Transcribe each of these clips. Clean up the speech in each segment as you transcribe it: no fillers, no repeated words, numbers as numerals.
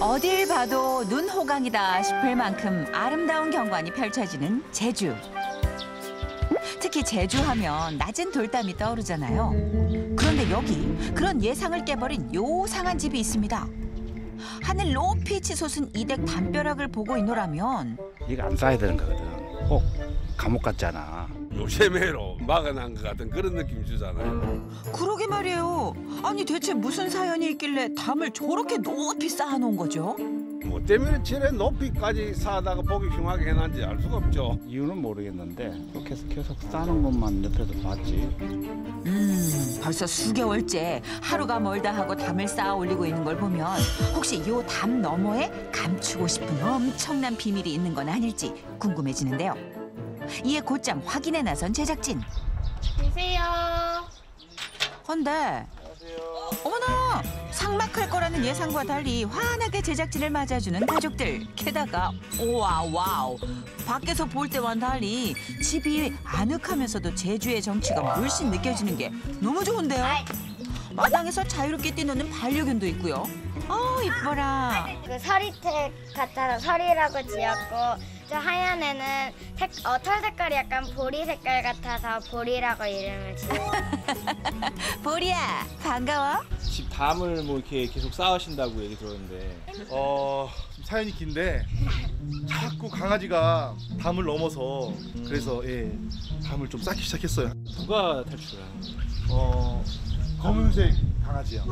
어딜 봐도 눈호강이다 싶을 만큼 아름다운 경관이 펼쳐지는 제주. 특히 제주하면 낮은 돌담이 떠오르잖아요. 그런데 여기 그런 예상을 깨버린 요상한 집이 있습니다. 하늘 높이 치솟은 이댁 담벼락을 보고 있노라면 이거 안 쌓아야 되는 거거든. 꼭 감옥 같잖아. 요새매로 막아난 것 같은 그런 느낌이 주잖아요. 그러게 말이에요. 아니 대체 무슨 사연이 있길래 담을 저렇게 높이 쌓아놓은 거죠? 뭐 때문에 지레 높이까지 쌓다가 보기 흉하게 해놨는지 알 수가 없죠. 이유는 모르겠는데 그렇게 해서 계속 쌓는 것만 옆에서 봤지. 벌써 수개월째 하루가 멀다 하고 담을 쌓아 올리고 있는 걸 보면 혹시 요 담 너머에 감추고 싶은 엄청난 비밀이 있는 건 아닐지 궁금해지는데요. 이에 곧장 확인에 나선 제작진. 계세요. 헌데 어머나 삭막할 거라는 예상과 달리 환하게 제작진을 맞아주는 가족들. 게다가 와우 밖에서 볼 때와는 달리 집이 아늑하면서도 제주의 정취가 물씬 느껴지는 게 너무 좋은데요. 마당에서 자유롭게 뛰노는 반려견도 있고요. 이뻐라. 그 서리태 같아서 서리라고 지었고 저 하얀 애는 털 색깔이 약간 보리 색깔 같아서 보리라고 이름을 지었어요. 보리야 반가워. 집 담을 뭐 이렇게 계속 쌓으신다고 얘기 들었는데 좀 사연이 긴데 자꾸 강아지가 담을 넘어서 그래서 담을 좀 쌓기 시작했어요. 누가 탈출하는 거예요? 검은색 강아지요.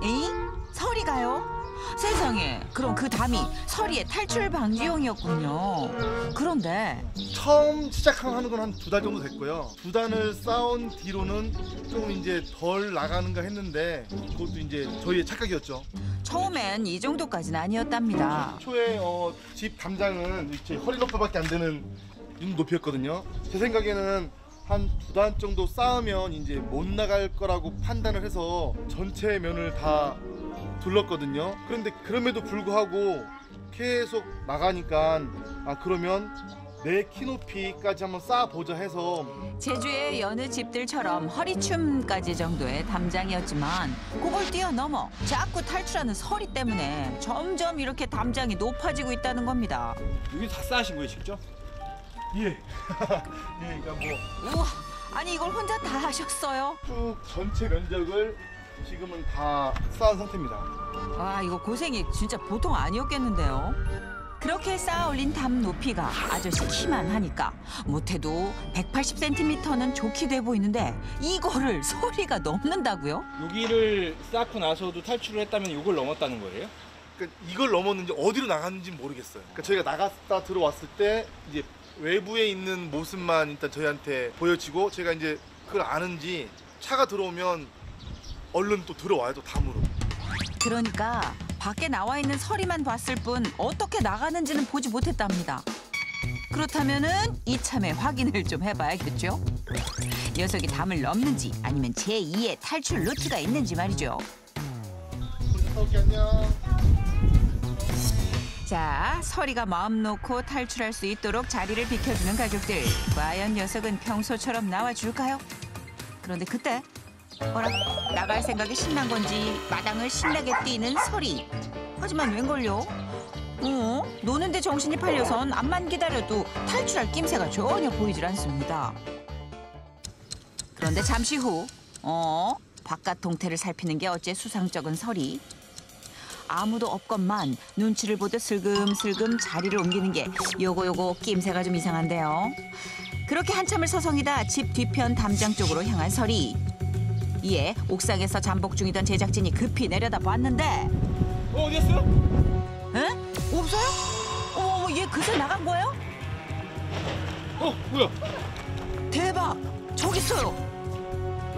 에이? 서리가요? 세상에, 그럼 그 담이 서리의 탈출 방지용이었군요. 그런데 처음 시작하는 건 한 2달 정도 됐고요. 2단을 쌓은 뒤로는 좀 이제 덜 나가는가 했는데 그것도 이제 저희의 착각이었죠. 처음엔 이 정도까지는 아니었답니다. 초에 집 담장은 이렇게 허리 높이밖에 안 되는 이 높이였거든요. 제 생각에는 한 2단 정도 쌓으면 이제 못 나갈 거라고 판단을 해서 전체 면을 다 둘렀거든요. 그런데 그럼에도 불구하고 계속 나가니까 그러면 내 키 높이까지 한번 쌓아보자 해서 제주의 여느 집들처럼 허리춤까지 정도의 담장이었지만 그걸 뛰어넘어 자꾸 탈출하는 서리 때문에 점점 이렇게 담장이 높아지고 있다는 겁니다. 여기 다 쌓으신 거예요 직접? 예. 그러니까 우와, 아니 이걸 혼자 다 하셨어요? 쭉 전체 면적을 지금은 다 쌓은 상태입니다. 와, 이거 고생이 진짜 보통 아니었겠는데요. 그렇게 쌓아 올린 담 높이가 아저씨 키만 하니까 못해도 180cm는 좋게 돼 보이는데 이거를 서리가 넘는다고요? 여기를 쌓고 나서도 탈출을 했다면 이걸 넘었다는 거예요? 그러니까 이걸 넘었는지 어디로 나갔는지 모르겠어요. 그러니까 저희가 나갔다 들어왔을 때 이제 외부에 있는 모습만 일단 저희한테 보여지고 제가 이제 그걸 아는지 차가 들어오면 얼른 또 들어와요, 또 담으로. 그러니까 밖에 나와 있는 서리만 봤을 뿐 어떻게 나가는지는 보지 못했답니다. 그렇다면은 이참에 확인을 좀 해봐야겠죠? 녀석이 담을 넘는지 아니면 제2의 탈출 루트가 있는지 말이죠. 오케이, 안녕. 자, 서리가 마음 놓고 탈출할 수 있도록 자리를 비켜주는 가족들. 과연 녀석은 평소처럼 나와줄까요? 그런데 그때 어라, 나갈 생각이 신난 건지 마당을 신나게 뛰는 서리. 하지만 웬걸요? 노는데 정신이 팔려선 암만 기다려도 탈출할 낌새가 전혀 보이질 않습니다. 그런데 잠시 후 바깥 동태를 살피는 게 어째 수상쩍은 서리. 아무도 없건만 눈치를 보듯 슬금슬금 자리를 옮기는 게 요거 낌새가 좀 이상한데요. 그렇게 한참을 서성이다 집 뒤편 담장 쪽으로 향한 서리. 이에 옥상에서 잠복 중이던 제작진이 급히 내려다 봤는데 어디 갔어요? 에? 없어요? 어머, 얘 그새 나간 거예요? 뭐야? 대박! 저기 있어요!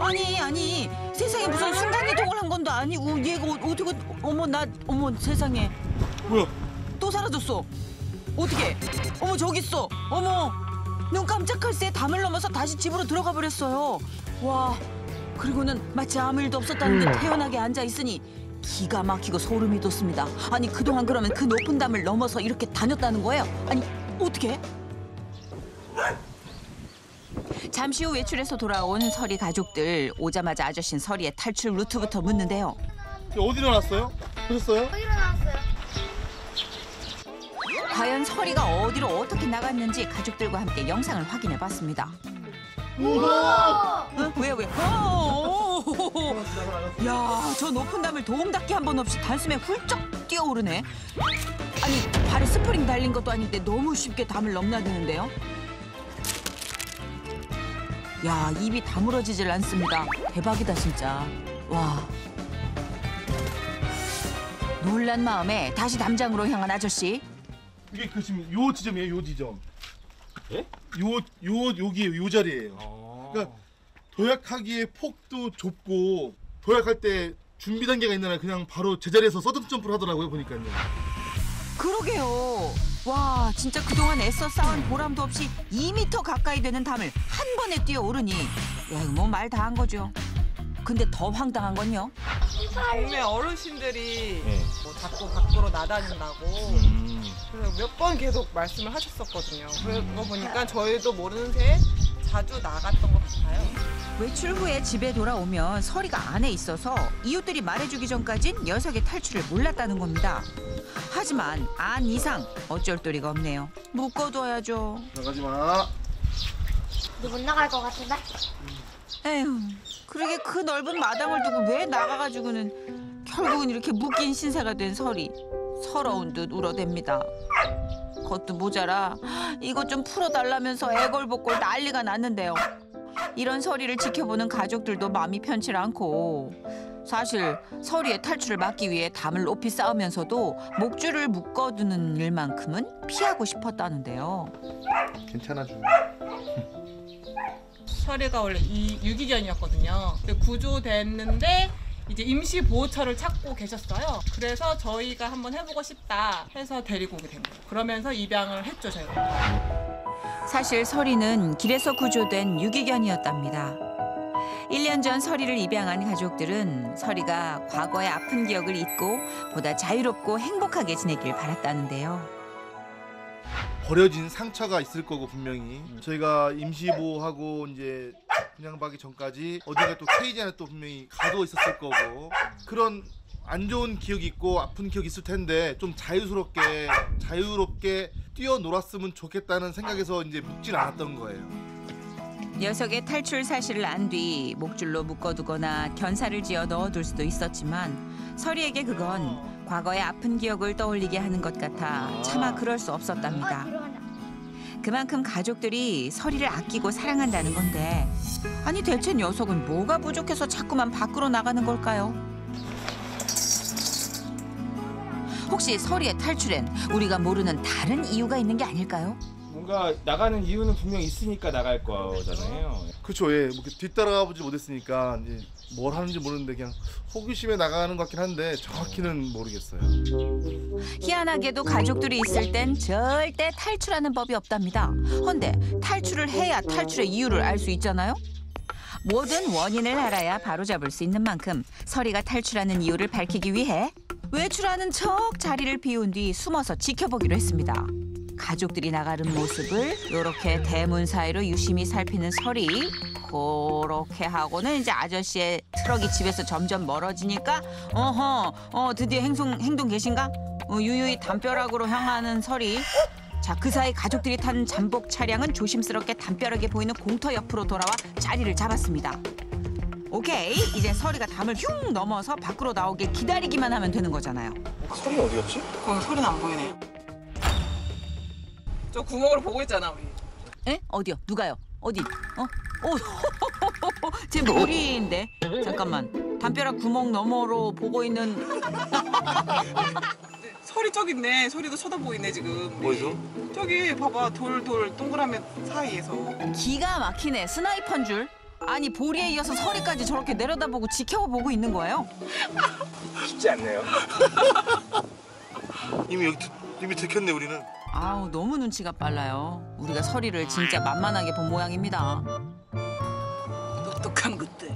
아니 세상에 무슨 순간이동을 한 건도 아니고 얘가 어떻게 어머 세상에 뭐야? 또 사라졌어. 어떻게? 어머 저기 있어. 어머 눈 깜짝할 새 담을 넘어서 다시 집으로 들어가 버렸어요. 와, 그리고는 마치 아무 일도 없었다는 듯 태연하게 앉아 있으니 기가 막히고 소름이 돋습니다. 아니 그동안 그러면 그 높은 담을 넘어서 이렇게 다녔다는 거예요? 아니 어떻게? 잠시 후 외출해서 돌아온 서리 가족들. 오자마자 아저씨는 서리의 탈출 루트부터 묻는데요. 어디로 났어요? 보셨어요? 일어났어요. 과연 서리가 어디로 어떻게 나갔는지 가족들과 함께 영상을 확인해 봤습니다. 우와! 왜? 야, 저 높은 담을 도움 닫기 한 번 없이 단숨에 훌쩍 뛰어오르네. 아니, 발에 스프링 달린 것도 아닌데 너무 쉽게 담을 넘나드는데요. 야, 입이 다물어지질 않습니다. 대박이다, 진짜. 와. 놀란 마음에 다시 담장으로 향한 아저씨. 이게 그 지금 요 지점이에요, 요 지점. 예? 여기에요, 요 자리예요. 그러니까 도약하기에 폭도 좁고 도약할 때 준비 단계가 있나 그냥 바로 제자리에서 서든 점프를 하더라고요, 보니까요. 그러게요. 와, 진짜 그동안 애써 쌓은 보람도 없이 2m 가까이 되는 담을 한 번에 뛰어오르니 야, 이거 뭐 말 다 한 거죠. 근데 더 황당한 건요. 동네 어르신들이 네. 뭐 자꾸 밖으로 나다닌다고 그래서 몇 번 계속 말씀을 하셨었거든요. 그거 보니까 저희도 모르는 새에 자주 나갔던 것 같아요. 외출 후에 집에 돌아오면 서리가 안에 있어서 이웃들이 말해주기 전까진 녀석의 탈출을 몰랐다는 겁니다. 하지만 안 이상 어쩔 도리가 없네요. 묶어둬야죠. 나가지 마. 너 못 나갈 것 같은데? 에휴, 그러게 그 넓은 마당을 두고 왜 나가가지고는 결국은 이렇게 묶인 신세가 된 서리. 서러운 듯 울어댑니다. 그것도 모자라 이것 좀 풀어달라면서 애걸복걸 난리가 났는데요. 이런 서리를 지켜보는 가족들도 마음이 편치 않고 사실 서리의 탈출을 막기 위해 담을 높이 쌓으면서도 목줄을 묶어두는 일만큼은 피하고 싶었다는데요. 괜찮아 주. 서리가 원래 유기견이었거든요. 근데 구조됐는데 이제 임시 보호처를 찾고 계셨어요. 그래서 저희가 한번 해보고 싶다 해서 데리고 오게 된 거예요. 그러면서 입양을 했죠, 저희가. 사실 서리는 길에서 구조된 유기견이었답니다. 1년 전 서리를 입양한 가족들은 서리가 과거의 아픈 기억을 잊고 보다 자유롭고 행복하게 지내길 바랐다는데요. 버려진 상처가 있을 거고 분명히 저희가 임시보호하고 이제 분양받기 전까지 어딘가 또 케이지 안에 또 분명히 가두어 있었을 거고 그런 안 좋은 기억이 있고 아픈 기억이 있을 텐데 좀 자유롭게 뛰어놀았으면 좋겠다는 생각에서 이제 묻질 않았던 거예요. 녀석의 탈출 사실을 안 뒤 목줄로 묶어두거나 견사를 지어 넣어둘 수도 있었지만 서리에게 그건 과거의 아픈 기억을 떠올리게 하는 것 같아 차마 그럴 수 없었답니다. 들어간다. 그만큼 가족들이 서리를 아끼고 사랑한다는 건데 아니 대체 녀석은 뭐가 부족해서 자꾸만 밖으로 나가는 걸까요? 혹시 서리의 탈출엔 우리가 모르는 다른 이유가 있는 게 아닐까요? 뭔가 나가는 이유는 분명 있으니까 나갈 거잖아요. 그렇죠. 예. 뭐 뒤따라가보지 못했으니까 이제 뭘 하는지 모르는데 그냥 호기심에 나가는 것 같긴 한데 정확히는 모르겠어요. 희한하게도 가족들이 있을 땐 절대 탈출하는 법이 없답니다. 헌데 탈출을 해야 탈출의 이유를 알 수 있잖아요. 모든 원인을 알아야 바로잡을 수 있는 만큼 서리가 탈출하는 이유를 밝히기 위해 외출하는 척 자리를 비운 뒤 숨어서 지켜보기로 했습니다. 가족들이 나가는 모습을 이렇게 대문 사이로 유심히 살피는 서리. 그렇게 하고는 이제 아저씨의 트럭이 집에서 점점 멀어지니까 드디어 행동 계신가? 유유히 담벼락으로 향하는 서리. 자, 그 사이 가족들이 탄 잠복 차량은 조심스럽게 담벼락에 보이는 공터 옆으로 돌아와 자리를 잡았습니다. 오케이, 이제 서리가 담을 흉 넘어서 밖으로 나오길 기다리기만 하면 되는 거잖아요. 서리는 어디 갔지? 소리는 안 보이네. 저 구멍으로 보고 있잖아, 우리. 에? 어디요? 누가요? 어디? 제 머리인데. 잠깐만. 담벼락 구멍 너머로 보고 있는. 소리 저기 있네. 소리도 쳐다보이네, 지금. 뭐죠? 저기 봐봐. 돌 동그라미 사이에서. 기가 막히네. 스나이퍼인 줄. 아니 보리에 이어서 서리까지 저렇게 내려다보고 지켜보고 있는 거예요. 쉽지 않네요. 이미 들켰네 우리는. 아우 너무 눈치가 빨라요. 우리가 서리를 진짜 만만하게 본 모양입니다. 똑똑한 것들.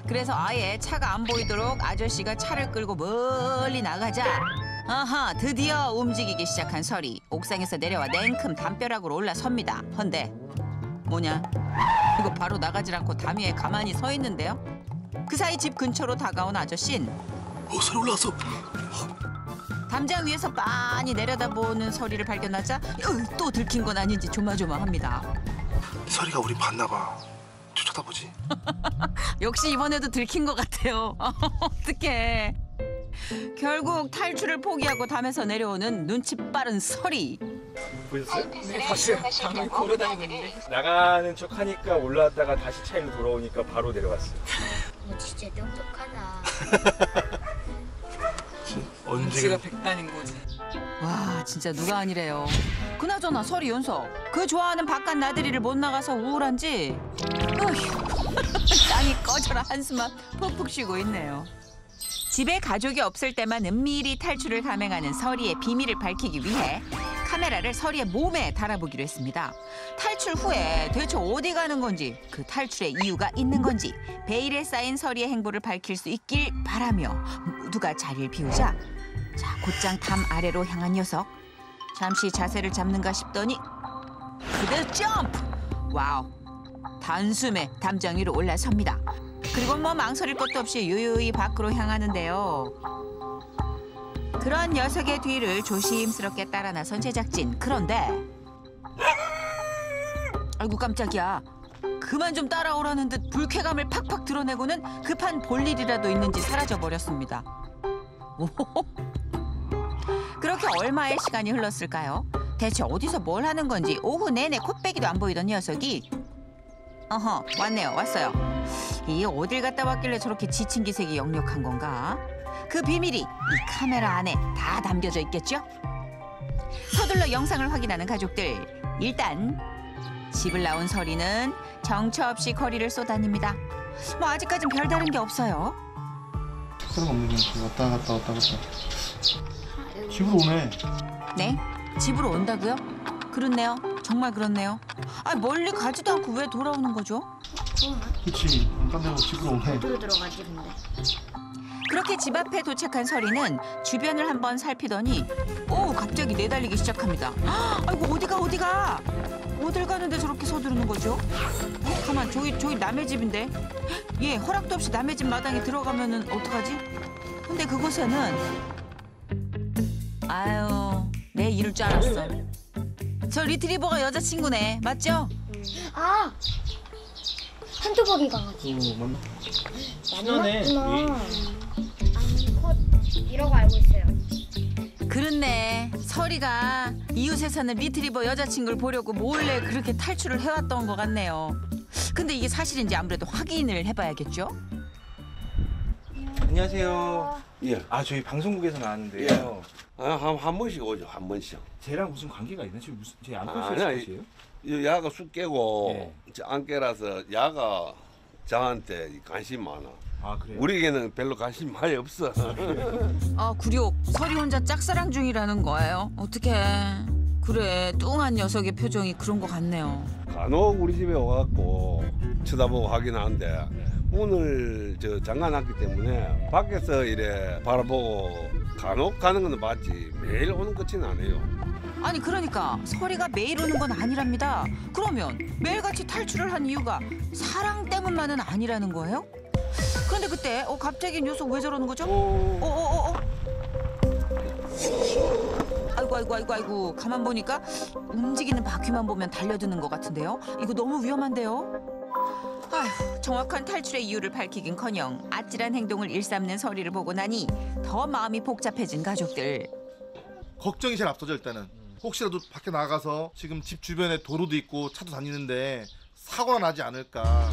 그래서 아예 차가 안 보이도록 아저씨가 차를 끌고 멀리 나가자. 아하, 드디어 움직이기 시작한 서리. 옥상에서 내려와 냉큼 담벼락으로 올라섭니다. 헌데 뭐냐? 이거 바로 나가질 않고 담 위에 가만히 서 있는데요. 그 사이 집 근처로 다가온 아저씨는 서리 올라왔어. 담장 위에서 빤히 내려다보는 서리를 발견하자 또 들킨 건 아닌지 조마조마합니다. 서리가 우리 봤나 봐. 쳐다보지. 역시 이번에도 들킨 것 같아요. 어떡해. 결국 탈출을 포기하고 담에서 내려오는 눈치 빠른 서리. 보셨어요? 네, 봤어요. 방금 걸어다니고 있는데. 나가는 척 하니까 올라왔다가 다시 차로 돌아오니까 바로 내려갔어요. 진짜 똑똑하다. 눈치가 백단인 거지. 와 진짜 누가 아니래요. 그나저나 서리 윤석 그 좋아하는 바깥 나들이를 못 나가서 우울한지 땅이 꺼져라 한숨만 푹푹 쉬고 있네요. 집에 가족이 없을 때만 은밀히 탈출을 감행하는 서리의 비밀을 밝히기 위해 카메라를 서리의 몸에 달아보기로 했습니다. 탈출 후에 대체 어디 가는 건지 그 탈출의 이유가 있는 건지 베일에 쌓인 서리의 행보를 밝힐 수 있길 바라며 모두가 자리를 비우자 자 곧장 담 아래로 향한 녀석 잠시 자세를 잡는가 싶더니 그대로 점프! 와우 단숨에 담장 위로 올라섭니다. 그리고 뭐 망설일 것도 없이 유유히 밖으로 향하는데요. 그런 녀석의 뒤를 조심스럽게 따라 나선 제작진. 그런데 아이고 깜짝이야. 그만 좀 따라오라는 듯 불쾌감을 팍팍 드러내고는 급한 볼일이라도 있는지 사라져버렸습니다. 그렇게 얼마의 시간이 흘렀을까요? 대체 어디서 뭘 하는 건지 오후 내내 콧배기도 안 보이던 녀석이 어허 왔어요. 이 어딜 갔다 왔길래 저렇게 지친 기색이 역력한 건가? 그 비밀이 이 카메라 안에 다 담겨져 있겠죠? 서둘러 영상을 확인하는 가족들. 일단 집을 나온 서리는 정처 없이 거리를 쏘다닙니다. 뭐 아직까진 별다른 게 없어요. 특별한 없는 게 왔다 갔다. 집으로 오네. 네? 집으로 온다고요? 그렇네요. 정말 그렇네요. 아 멀리 가지도 않고 왜 돌아오는 거죠? 그치. 딴 데로 집으로 오네. 어디로 들어가지 근데? 그렇게 집 앞에 도착한 서리는 주변을 한번 살피더니 갑자기 내달리기 시작합니다. 아이고 어디가 어딜 가는데 저렇게 서두르는 거죠? 가만 저기 남의 집인데 얘 허락도 없이 남의 집 마당에 들어가면은 어떡하지? 근데 그곳에는 아유 내 이럴 줄 알았어. 저 리트리버가 여자친구네 맞죠? 아! 한두벅이 강아지. 친하네. 암컷이라고 알고 있어요. 그렇네. 서리가 이웃에 사는 리트리버 여자친구를 보려고 몰래 그렇게 탈출을 해왔던 것 같네요. 근데 이게 사실인지 아무래도 확인을 해봐야겠죠? 안녕하세요. 예. 저희 방송국에서 나왔는데요. 한 번씩 오죠. 한 번씩. 쟤랑 무슨 관계가 있나? 지금 무슨 제 안고 아니야. 있어요? 야가 쑥 깨고 예. 안 깨라서 야가 저한테 관심 많아. 아 그래요? 우리에게는 별로 관심 많이 없어. 구룡 서리 혼자 짝사랑 중이라는 거예요. 어떡해. 그래 뚱한 녀석의 표정이 그런 것 같네요. 간혹 우리 집에 와갖고 쳐다보고 하긴 하는데 문을 잠가놨기 때문에 밖에서 이래 바라보고 간혹 가는 건 맞지 매일 오는 것은 아니에요. 아니 그러니까 서리가 매일 오는 건 아니랍니다. 그러면 매일같이 탈출을 한 이유가 사랑 때문만은 아니라는 거예요? 그런데 그때 갑자기 녀석 왜 저러는 거죠? 아이고 가만 보니까 움직이는 바퀴만 보면 달려드는 것 같은데요. 이거 너무 위험한데요. 아휴, 정확한 탈출의 이유를 밝히긴커녕 아찔한 행동을 일삼는 서리를 보고 나니 더 마음이 복잡해진 가족들. 걱정이 제일 앞서죠 일단은. 혹시라도 밖에 나가서 지금 집 주변에 도로도 있고 차도 다니는데 사고가 나지 않을까.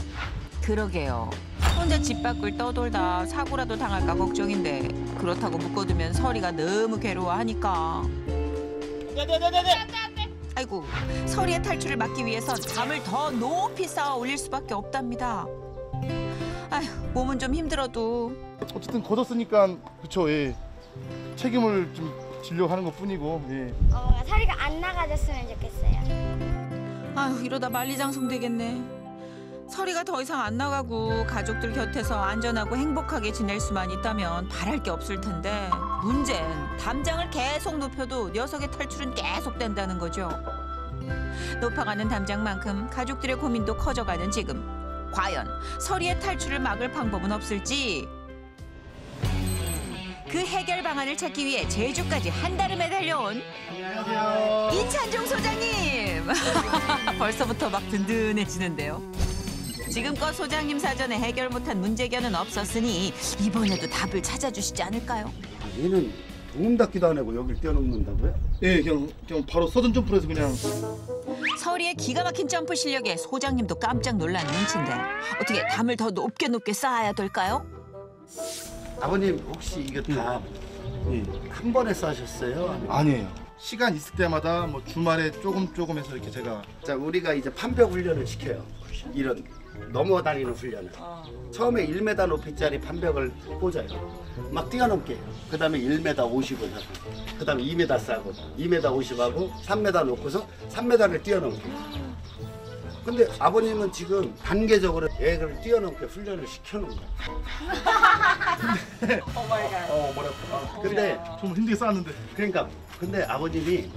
그러게요. 혼자 집 밖을 떠돌다 사고라도 당할까 걱정인데 그렇다고 묶어두면 서리가 너무 괴로워하니까. 아이고 서리의 탈출을 막기 위해선 담을 더 높이 쌓아 올릴 수밖에 없답니다. 아휴 몸은 좀 힘들어도 어쨌든 걷었으니까 그쵸. 예. 책임을 좀 지려고 하는 것 뿐이고. 예. 서리가 안 나가졌으면 좋겠어요. 아휴 이러다 만리장성 되겠네. 서리가 더 이상 안 나가고 가족들 곁에서 안전하고 행복하게 지낼 수만 있다면 바랄 게 없을 텐데 문제는 담장을 계속 높여도 녀석의 탈출은 계속된다는 거죠. 높아가는 담장만큼 가족들의 고민도 커져가는 지금 과연 서리의 탈출을 막을 방법은 없을지. 그 해결 방안을 찾기 위해 제주까지 한달음에 달려온 안녕하세요. 이찬종 소장님. 벌써부터 막 든든해지는데요. 지금껏 소장님 사전에 해결 못한 문제견은 없었으니 이번에도 답을 찾아주시지 않을까요? 얘는 도움 닫기도 안 하고 여길 뛰어넘는다고요? 네, 그냥 바로 서든 점프로 해서 그냥. 서리의 기가 막힌 점프 실력에 소장님도 깜짝 놀란 눈치인데 어떻게 담을 더 높게 쌓아야 될까요? 아버님 혹시 이거 다 한 번에 싸셨어요? 아니에요. 시간 있을 때마다 뭐 주말에 조금 해서 이렇게 제가. 자, 우리가 이제 판벽 훈련을 시켜요. 이런 넘어다니는 훈련을. 처음에 1m 높이짜리 판벽을 꽂아요. 막 뛰어넘게 해요. 그 다음에 1m 50을 하고, 그 다음에 2m 싸고, 2m 50하고 3m 놓고서 3m를 뛰어넘게 해요. 근데 아버님은 지금 단계적으로 애를 뛰어넘게 훈련을 시켜놓은 거예요. 근데 정말 힘들게 쌓았는데. 그러니까 근데 아버님이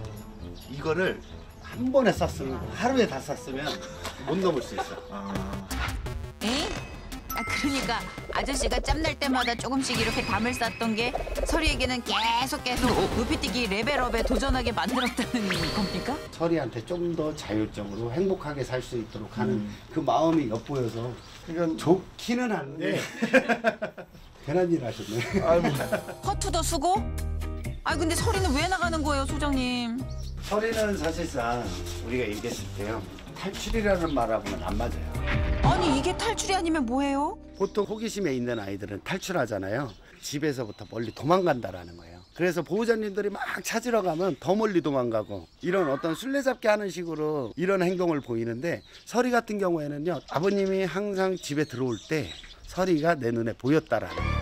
이거를 한 번에 쌌으면 하루에 다 쌌으면 못 넘을 수 있어. 에? 그러니까 아저씨가 짬날 때마다 조금씩 이렇게 담을 쌓던 게 서리에게는 계속 높이뛰기 레벨업에 도전하게 만들었다는 겁니까? 서리한테 좀 더 자율적으로 행복하게 살 수 있도록 하는 그 마음이 엿보여서 그러니까 좋기는 한데 괜한 일 하셨네. 허투도 수고? 근데 서리는 왜 나가는 거예요, 소장님? 서리는 사실상 우리가 얘기했을 때요. 탈출이라는 말하고는 안 맞아요. 아니 이게 탈출이 아니면 뭐예요? 보통 호기심에 있는 아이들은 탈출하잖아요. 집에서부터 멀리 도망간다라는 거예요. 그래서 보호자님들이 막 찾으러 가면 더 멀리 도망가고 이런 어떤 술래잡기 하는 식으로 이런 행동을 보이는데 서리 같은 경우에는요. 아버님이 항상 집에 들어올 때 서리가 내 눈에 보였다라는 거예요.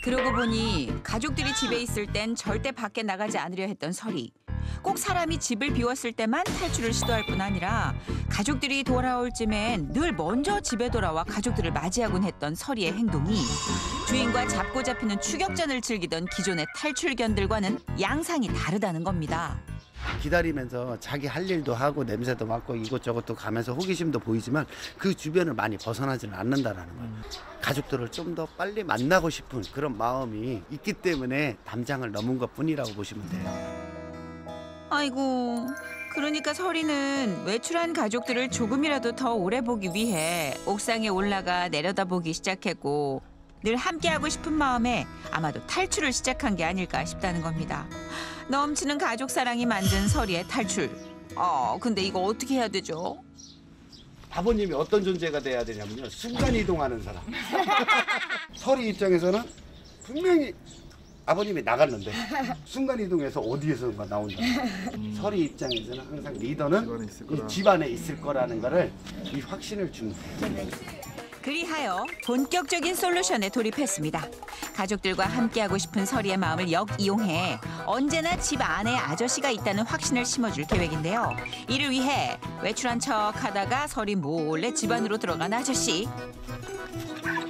그러고 보니 가족들이 집에 있을 땐 절대 밖에 나가지 않으려 했던 서리. 꼭 사람이 집을 비웠을 때만 탈출을 시도할 뿐 아니라 가족들이 돌아올 쯤엔 늘 먼저 집에 돌아와 가족들을 맞이하곤 했던 서리의 행동이 주인과 잡고 잡히는 추격전을 즐기던 기존의 탈출견들과는 양상이 다르다는 겁니다. 기다리면서 자기 할 일도 하고 냄새도 맡고 이것저것도 가면서 호기심도 보이지만 그 주변을 많이 벗어나지는 않는다라는 거예요. 가족들을 좀 더 빨리 만나고 싶은 그런 마음이 있기 때문에 담장을 넘은 것뿐이라고 보시면 돼요. 아이고, 그러니까 서리는 외출한 가족들을 조금이라도 더 오래 보기 위해 옥상에 올라가 내려다보기 시작했고 늘 함께하고 싶은 마음에 아마도 탈출을 시작한 게 아닐까 싶다는 겁니다. 넘치는 가족 사랑이 만든 서리의 탈출. 근데 이거 어떻게 해야 되죠? 아버님이 어떤 존재가 돼야 되냐면요. 순간이동하는 사람. 서리 입장에서는 분명히 아버님이 나갔는데 순간이동해서 어디에선가 나온다. 서리 입장에서는 항상 리더는 이 집안에 있을 거라는 거를 이 확신을 주는 거예요. 그리하여 본격적인 솔루션에 돌입했습니다. 가족들과 함께하고 싶은 서리의 마음을 역이용해 언제나 집 안에 아저씨가 있다는 확신을 심어줄 계획인데요. 이를 위해 외출한 척하다가 서리 몰래 집 안으로 들어간 아저씨.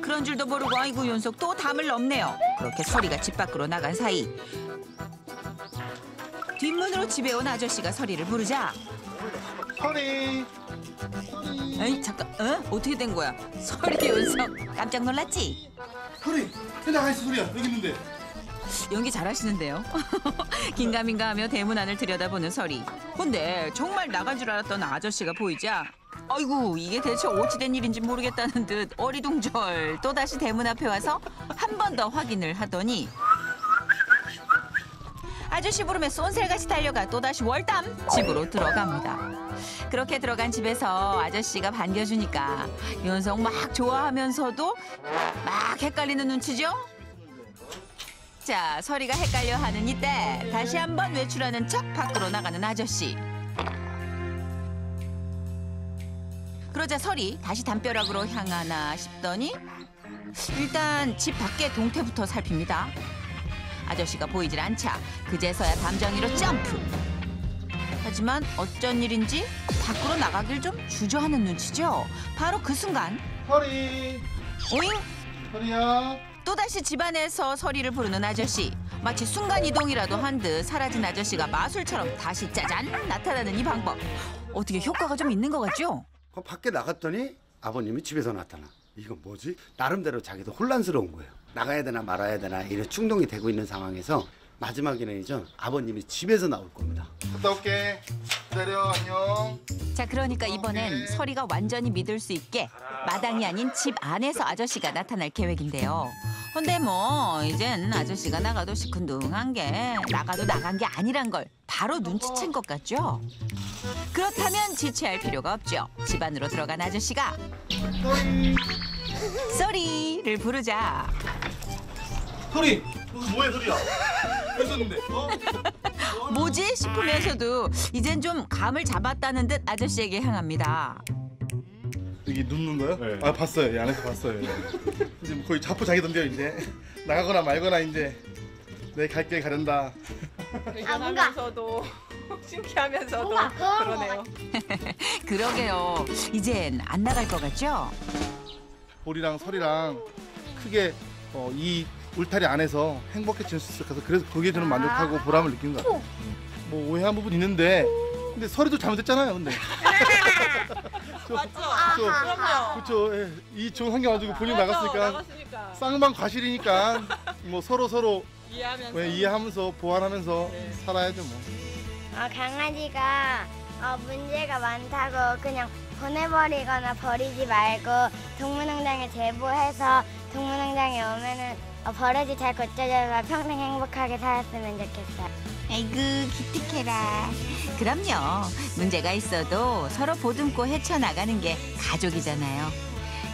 그런 줄도 모르고 아이고 연속 또 담을 넘네요. 그렇게 서리가 집 밖으로 나간 사이 뒷문으로 집에 온 아저씨가 서리를 부르자 서리. 에이 잠깐 어떻게 된 거야? 서리 연속 깜짝 놀랐지? 서리. 나가 있어 소리야. 여기 있는데. 연기 잘하시는데요. 긴가민가하며 대문 안을 들여다보는 서리. 근데 정말 나간 줄 알았던 아저씨가 보이자 아이고 이게 대체 어찌된 일인지 모르겠다는 듯 어리둥절 또다시 대문 앞에 와서 한 번 더 확인을 하더니 아저씨 부름에 쏜살같이 달려가 또다시 월담 집으로 들어갑니다. 그렇게 들어간 집에서 아저씨가 반겨주니까 윤성 막 좋아하면서도 막 헷갈리는 눈치죠? 자, 서리가 헷갈려하는 이때 다시 한번 외출하는 척 밖으로 나가는 아저씨. 그러자 서리 다시 담벼락으로 향하나 싶더니 일단 집 밖의 동태부터 살핍니다. 아저씨가 보이질 않자 그제서야 담장 위로 점프. 하지만 어쩐 일인지 밖으로 나가길 좀 주저하는 눈치죠. 바로 그 순간 서리. 오잉? 서리야. 또다시 집안에서 서리를 부르는 아저씨. 마치 순간이동이라도 한 듯 사라진 아저씨가 마술처럼 다시 짜잔 나타나는 이 방법. 어떻게 효과가 좀 있는 것 같죠? 밖에 나갔더니 아버님이 집에서 나타나. 이건 뭐지? 나름대로 자기도 혼란스러운 거예요. 나가야 되나 말아야 되나 이런 충동이 되고 있는 상황에서 마지막에는이죠. 아버님이 집에서 나올 겁니다. 갔다 올게. 기다려. 안녕. 자, 그러니까 이번엔 서리가 완전히 믿을 수 있게 마당이 아닌 집 안에서 아저씨가 나타날 계획인데요. 근데 뭐 이젠 아저씨가 나가도 시큰둥한 게 나가도 나간 게 아니란 걸 바로 눈치챈 것 같죠? 그렇다면 지체할 필요가 없죠. 집 안으로 들어간 아저씨가 쏘리를 부르자 소리. 뭐해 소리야? 왜 썼는데? 뭐지 싶으면서도 이젠 좀 감을 잡았다는 듯 아저씨에게 향합니다. 여기 눕는 거요? 네. 아 봤어요. 이 안에서 봤어요. 이제 뭐 거의 자포자기던데요. 이제 나가거나 말거나 이제 내 갈 길 가른다. 대견하면서도 신기하면서도 뭔가 그런 그러네요. 그러게요. 이젠 안 나갈 것 같죠? 볼이랑 설이랑 크게 이 울타리 안에서 행복해질 수 있을 것 같아서 그래서 거기에 저는 만족하고 보람을 느끼는 것 같아요. 뭐 오해한 부분 있는데 근데 설이도 잘못했잖아요. 근데 맞죠? 아하. 그렇죠. 예. 이 좋은 환경 가지고 본인 나갔으니까 쌍방과실이니까 뭐 서로 이해하면서 이해하면서 보완하면서 네. 살아야죠 뭐. 강아지가 문제가 많다고 그냥 보내버리거나 버리지 말고 동물농장에 제보해서 동물농장에 오면은 버릇이 잘 고쳐져서 평생 행복하게 살았으면 좋겠어요. 아이고 기특해라. 그럼요. 문제가 있어도 서로 보듬고 헤쳐나가는 게 가족이잖아요.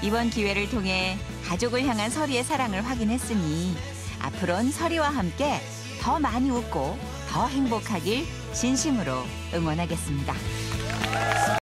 이번 기회를 통해 가족을 향한 서리의 사랑을 확인했으니 앞으로는 서리와 함께 더 많이 웃고 더 행복하길 진심으로 응원하겠습니다.